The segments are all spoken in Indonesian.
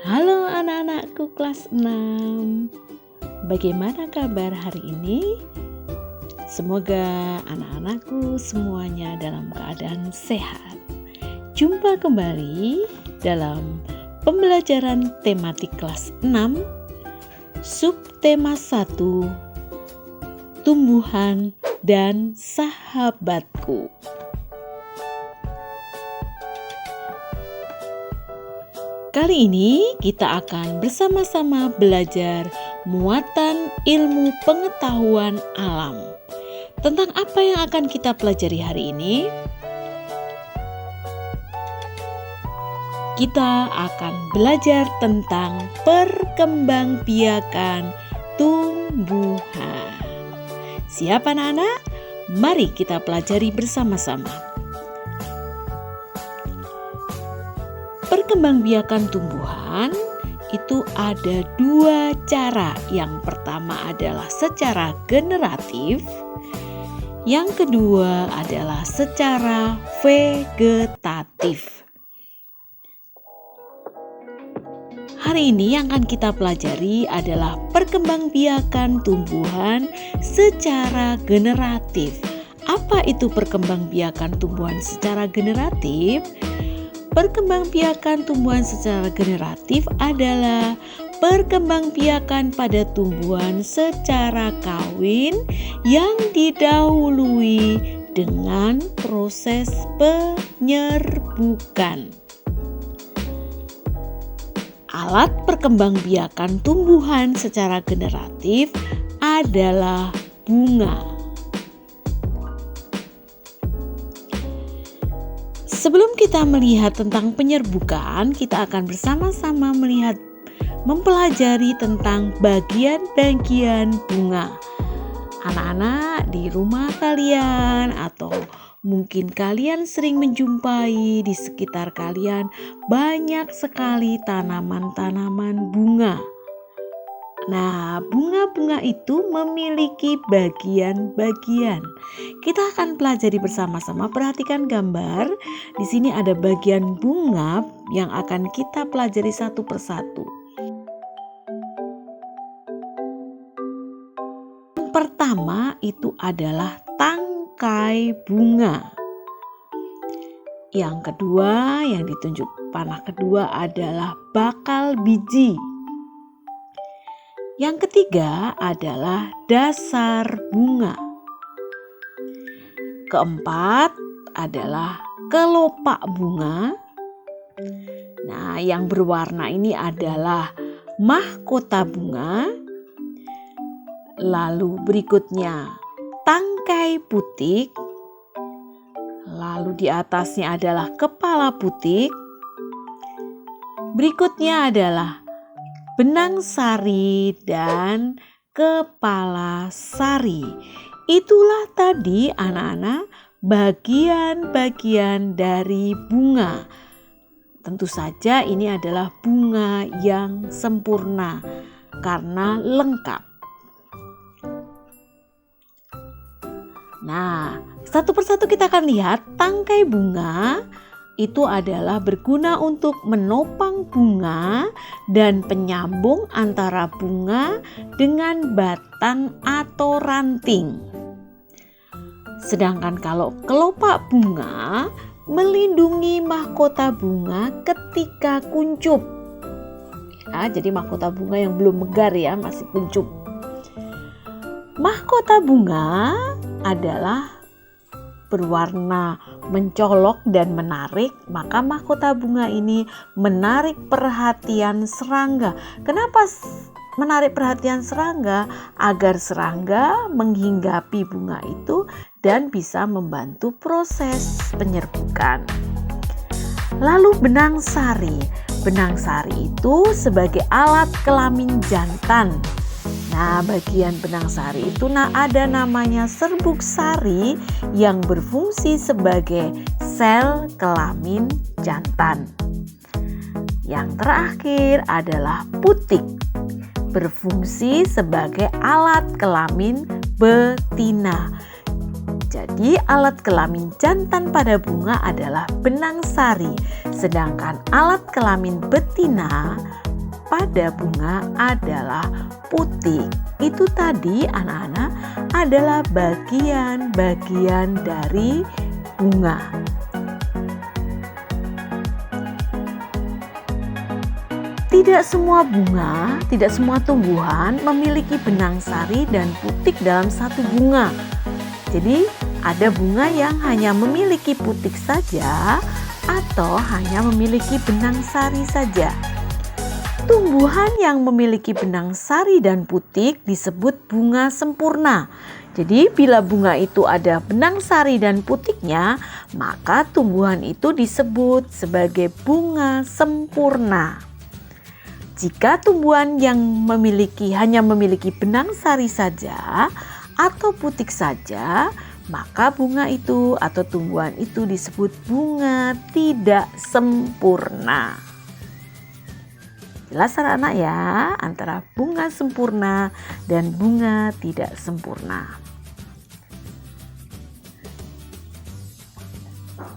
Halo anak-anakku kelas 6. Bagaimana kabar hari ini? Semoga anak-anakku semuanya dalam keadaan sehat. Jumpa kembali dalam pembelajaran tematik kelas 6, subtema 1, tumbuhan dan sahabatku. Kali ini kita akan bersama-sama belajar muatan ilmu pengetahuan alam. Tentang apa yang akan kita pelajari hari ini? Kita akan belajar tentang perkembangbiakan tumbuhan. Siap anak-anak? Mari kita pelajari bersama-sama. Perkembangbiakan tumbuhan itu ada dua cara. Yang pertama adalah secara generatif, yang kedua adalah secara vegetatif. Hari ini yang akan kita pelajari adalah perkembangbiakan tumbuhan secara generatif. Apa itu perkembangbiakan tumbuhan secara generatif? Perkembangbiakan tumbuhan secara generatif adalah perkembangbiakan pada tumbuhan secara kawin yang didahului dengan proses penyerbukan. Alat perkembangbiakan tumbuhan secara generatif adalah bunga. Sebelum kita melihat tentang penyerbukan, kita akan bersama-sama mempelajari tentang bagian-bagian bunga. Anak-anak di rumah kalian atau mungkin kalian sering menjumpai di sekitar kalian banyak sekali tanaman-tanaman bunga. Nah, bunga-bunga itu memiliki bagian-bagian. Kita akan pelajari bersama-sama. Perhatikan gambar. Di sini ada bagian bunga yang akan kita pelajari satu persatu. Yang pertama itu adalah tangkai bunga. Yang kedua, yang ditunjuk panah kedua adalah bakal biji. Yang ketiga adalah dasar bunga. Keempat adalah kelopak bunga. Nah, yang berwarna ini adalah mahkota bunga. Lalu berikutnya tangkai putik. Lalu di atasnya adalah kepala putik. Berikutnya adalah benang sari dan kepala sari. Itulah tadi anak-anak bagian-bagian dari bunga. Tentu saja ini adalah bunga yang sempurna karena lengkap. Nah, satu persatu kita akan lihat tangkai bunga itu adalah berguna untuk menopang bunga dan penyambung antara bunga dengan batang atau ranting. Sedangkan kalau kelopak bunga melindungi mahkota bunga ketika kuncup. Ya, jadi mahkota bunga yang belum megar ya, masih kuncup. Mahkota bunga adalah berwarna mencolok dan menarik, maka mahkota bunga ini menarik perhatian serangga. Kenapa menarik perhatian serangga? Agar serangga menghinggapi bunga itu dan bisa membantu proses penyerbukan. Lalu benang sari. Benang sari itu sebagai alat kelamin jantan. Nah, bagian benang sari itu ada namanya serbuk sari yang berfungsi sebagai sel kelamin jantan. Yang terakhir adalah putik, berfungsi sebagai alat kelamin betina. Jadi alat kelamin jantan pada bunga adalah benang sari, sedangkan alat kelamin betina pada bunga adalah putik. Itu tadi anak-anak adalah bagian-bagian dari bunga. Tidak semua bunga, tidak semua tumbuhan memiliki benang sari dan putik dalam satu bunga. Jadi ada bunga yang hanya memiliki putik saja atau hanya memiliki benang sari saja. Tumbuhan yang memiliki benang sari dan putik disebut bunga sempurna. Jadi bila bunga itu ada benang sari dan putiknya, maka tumbuhan itu disebut sebagai bunga sempurna. Jika tumbuhan yang hanya memiliki benang sari saja atau putik saja, maka bunga itu atau tumbuhan itu disebut bunga tidak sempurna. Jelas anak-anak ya, antara bunga sempurna dan bunga tidak sempurna.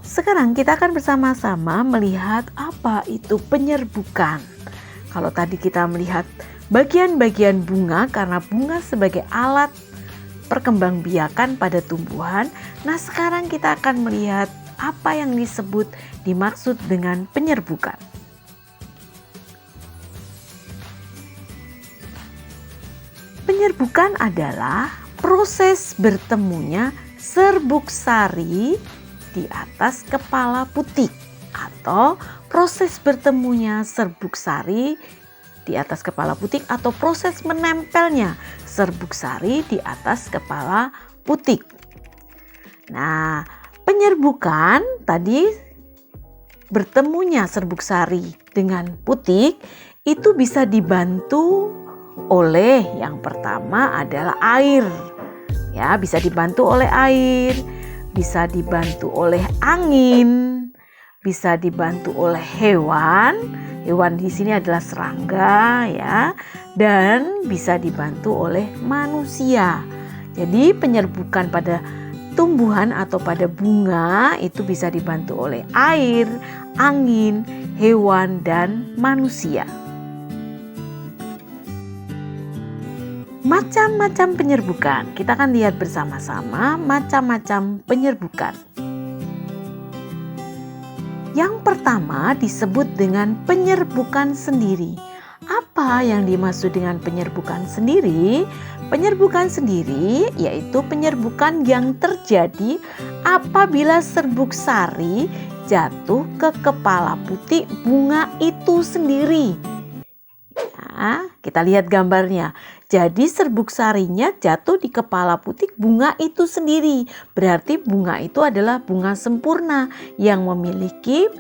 Sekarang kita akan bersama-sama melihat apa itu penyerbukan. Kalau tadi kita melihat bagian-bagian bunga karena bunga sebagai alat perkembangbiakan pada tumbuhan. Nah, sekarang kita akan melihat apa yang dimaksud dengan penyerbukan. Penyerbukan adalah proses bertemunya serbuk sari di atas kepala putik, atau proses bertemunya serbuk sari di atas kepala putik, atau proses menempelnya serbuk sari di atas kepala putik. Nah, penyerbukan tadi bertemunya serbuk sari dengan putik itu bisa dibantu oleh yang pertama adalah air. Ya, bisa dibantu oleh air, bisa dibantu oleh angin, bisa dibantu oleh hewan. Hewan di sini adalah serangga ya, dan bisa dibantu oleh manusia. Jadi penyerbukan pada tumbuhan atau pada bunga itu bisa dibantu oleh air, angin, hewan, dan manusia. Macam-macam penyerbukan. Kita akan lihat bersama-sama macam-macam penyerbukan. Yang pertama disebut dengan penyerbukan sendiri. Apa yang dimaksud dengan penyerbukan sendiri? Penyerbukan sendiri yaitu penyerbukan yang terjadi apabila serbuk sari jatuh ke kepala putik bunga itu sendiri. Ya, kita lihat gambarnya. Jadi serbuk sarinya jatuh di kepala putik bunga itu sendiri. Berarti bunga itu adalah bunga sempurna yang memiliki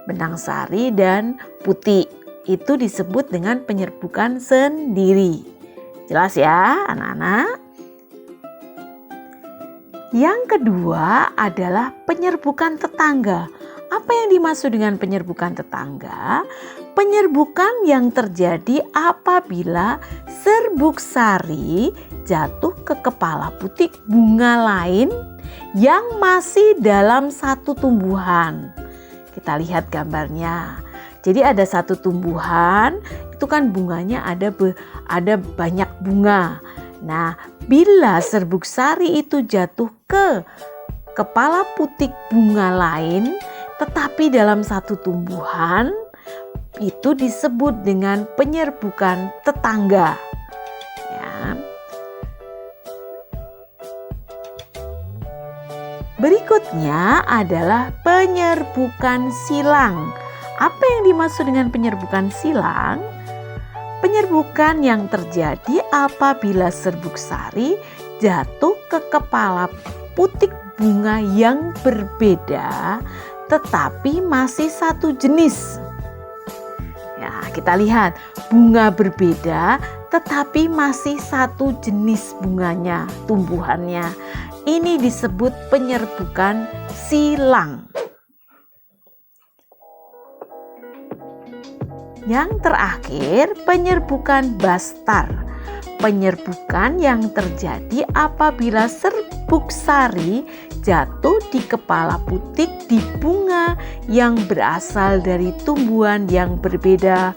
benang sari dan putik. Itu disebut dengan penyerbukan sendiri. Jelas ya anak-anak? Yang kedua adalah penyerbukan tetangga. Apa yang dimaksud dengan penyerbukan tetangga? Penyerbukan yang terjadi apabila serbuk sari jatuh ke kepala putik bunga lain yang masih dalam satu tumbuhan. Kita lihat gambarnya. Jadi ada satu tumbuhan, itu kan bunganya ada banyak bunga. Nah, bila serbuk sari itu jatuh ke kepala putik bunga lain, tetapi dalam satu tumbuhan, itu disebut dengan penyerbukan tetangga. Ya. Berikutnya adalah penyerbukan silang. Apa yang dimaksud dengan penyerbukan silang? Penyerbukan yang terjadi apabila serbuk sari jatuh ke kepala putik bunga yang berbeda tetapi masih satu jenis. Ya, kita lihat bunga berbeda tetapi masih satu jenis bunganya, tumbuhannya. Ini disebut penyerbukan silang. Yang terakhir, penyerbukan bastar. Penyerbukan yang terjadi apabila serbuk sari jatuh di kepala putik di bunga yang berasal dari tumbuhan yang berbeda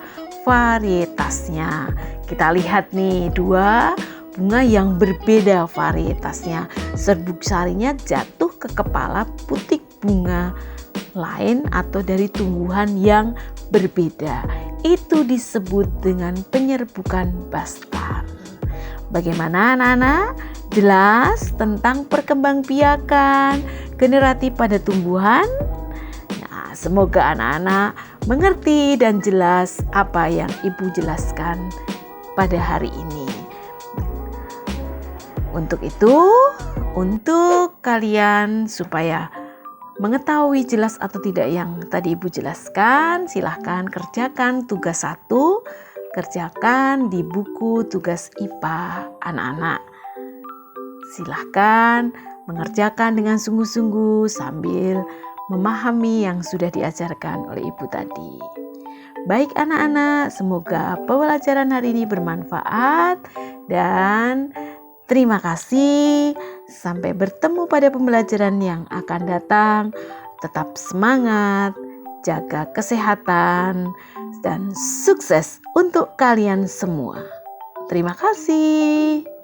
varietasnya. Kita lihat nih, 2 bunga yang berbeda varietasnya. Serbuk sarinya jatuh ke kepala putik bunga lain atau dari tumbuhan yang berbeda. Itu disebut dengan penyerbukan bastar. Bagaimana anak-anak? Jelas tentang perkembangbiakan generatif pada tumbuhan? Nah, semoga anak-anak mengerti dan jelas apa yang Ibu jelaskan pada hari ini. Untuk itu, untuk kalian supaya mengetahui jelas atau tidak yang tadi Ibu jelaskan, silahkan kerjakan tugas 1, kerjakan di buku tugas IPA anak-anak. Silahkan mengerjakan dengan sungguh-sungguh sambil memahami yang sudah diajarkan oleh Ibu tadi. Baik anak-anak, semoga pembelajaran hari ini bermanfaat dan terima kasih. Sampai bertemu pada pembelajaran yang akan datang. Tetap semangat, jaga kesehatan, dan sukses untuk kalian semua. Terima kasih.